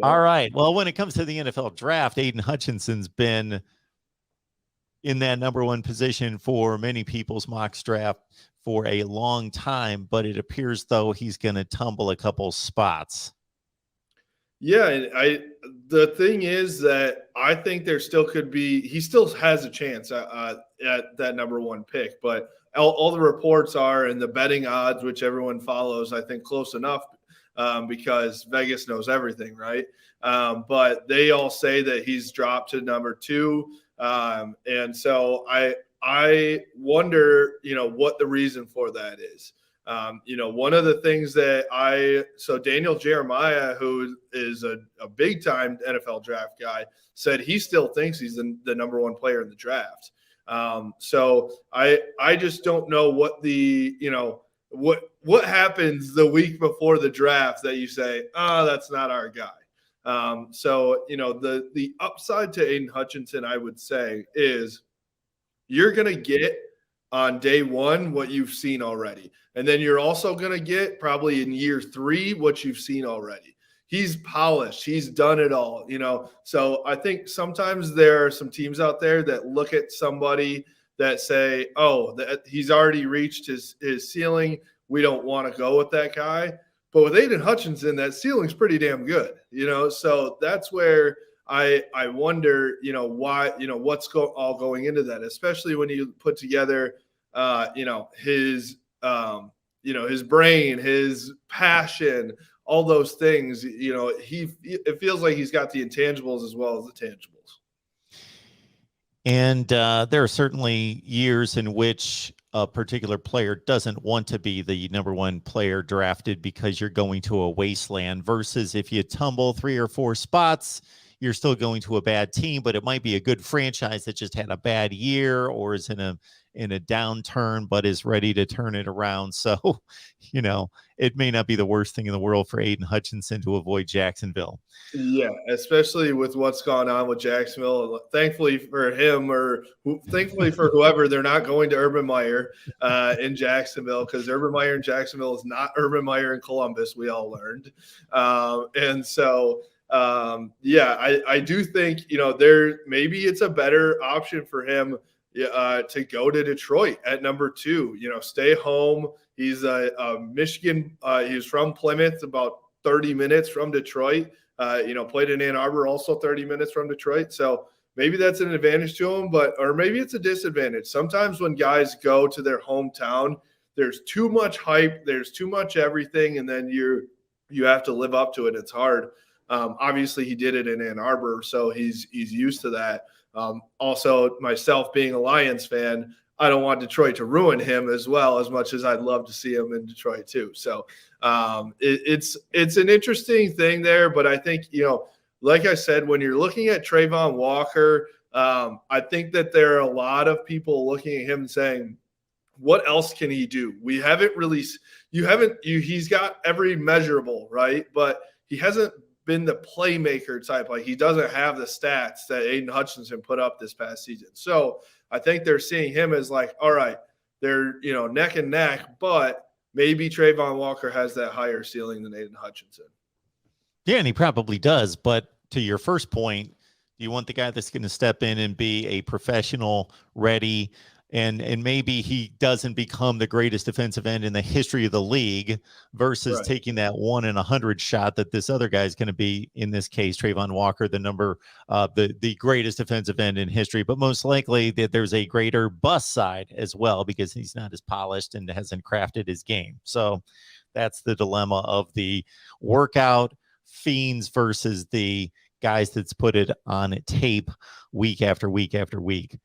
All right. Well, when it comes to the NFL draft, Aidan Hutchinson's been in that number one position for many people's mock draft for a long time, but it appears though he's going to tumble a couple spots. Yeah, and the thing is that I think there still could be. He still has a chance at that number one pick, but all the reports are and the betting odds, which everyone follows, I think close enough because Vegas knows everything, right? But they all say that he's dropped to number two, and so I wonder, what the reason for that is. One of the things so Daniel Jeremiah, who is a big time NFL draft guy, said he still thinks he's the number one player in the draft. So I just don't know what what happens the week before the draft that you say, oh, that's not our guy. So the upside to Aidan Hutchinson, I would say, is you're going to get on day one what you've seen already. And then you're also going to get probably in year three what you've seen already. He's polished. He's done it all, So I think sometimes there are some teams out there that look at somebody that say, oh, that he's already reached his ceiling. We don't want to go with that guy. But with Aidan Hutchinson, that ceiling's pretty damn good, So that's where I wonder, why, what's all going into that, especially when you put together, his brain, his passion, all those things. It feels like he's got the intangibles as well as the tangibles. And there are certainly years in which a particular player doesn't want to be the number one player drafted because you're going to a wasteland, versus if you tumble 3 or 4 spots, you're still going to a bad team, but it might be a good franchise that just had a bad year or is in a downturn, but is ready to turn it around. So, it may not be the worst thing in the world for Aidan Hutchinson to avoid Jacksonville. Yeah, especially with what's gone on with Jacksonville. Thankfully for him, or thankfully for whoever, they're not going to Urban Meyer in Jacksonville, because Urban Meyer in Jacksonville is not Urban Meyer in Columbus, we all learned. And so, I do think, maybe it's a better option for him to go to Detroit at number 2, stay home. He's a Michigan. He's from Plymouth, about 30 minutes from Detroit. Played in Ann Arbor, also 30 minutes from Detroit. So maybe that's an advantage to him, or maybe it's a disadvantage. Sometimes when guys go to their hometown, there's too much hype, there's too much everything, and then you have to live up to it. It's hard. Obviously, he did it in Ann Arbor, so he's used to that. Also, myself being a Lions fan, I don't want Detroit to ruin him as well, as much as I'd love to see him in Detroit too. So it's an interesting thing there. But I think, like I said, when you're looking at Trayvon Walker, I think that there are a lot of people looking at him and saying, what else can he do? We haven't really – he's got every measurable, right? But he hasn't been the playmaker type. Like, he doesn't have the stats that Aidan Hutchinson put up this past season. So I think they're seeing him as like, all right, they're, neck and neck, but maybe Trayvon Walker has that higher ceiling than Aidan Hutchinson. Yeah, and he probably does. But to your first point, do you want the guy that's going to step in and be a professional, ready, and maybe he doesn't become the greatest defensive end in the history of the league, versus Right. taking that 1 in 100 shot that this other guy is going to be, in this case, Trayvon Walker, the greatest defensive end in history, but most likely that there's a greater bust side as well, because he's not as polished and hasn't crafted his game. So that's the dilemma of the workout fiends versus the guys that's put it on tape week after week after week.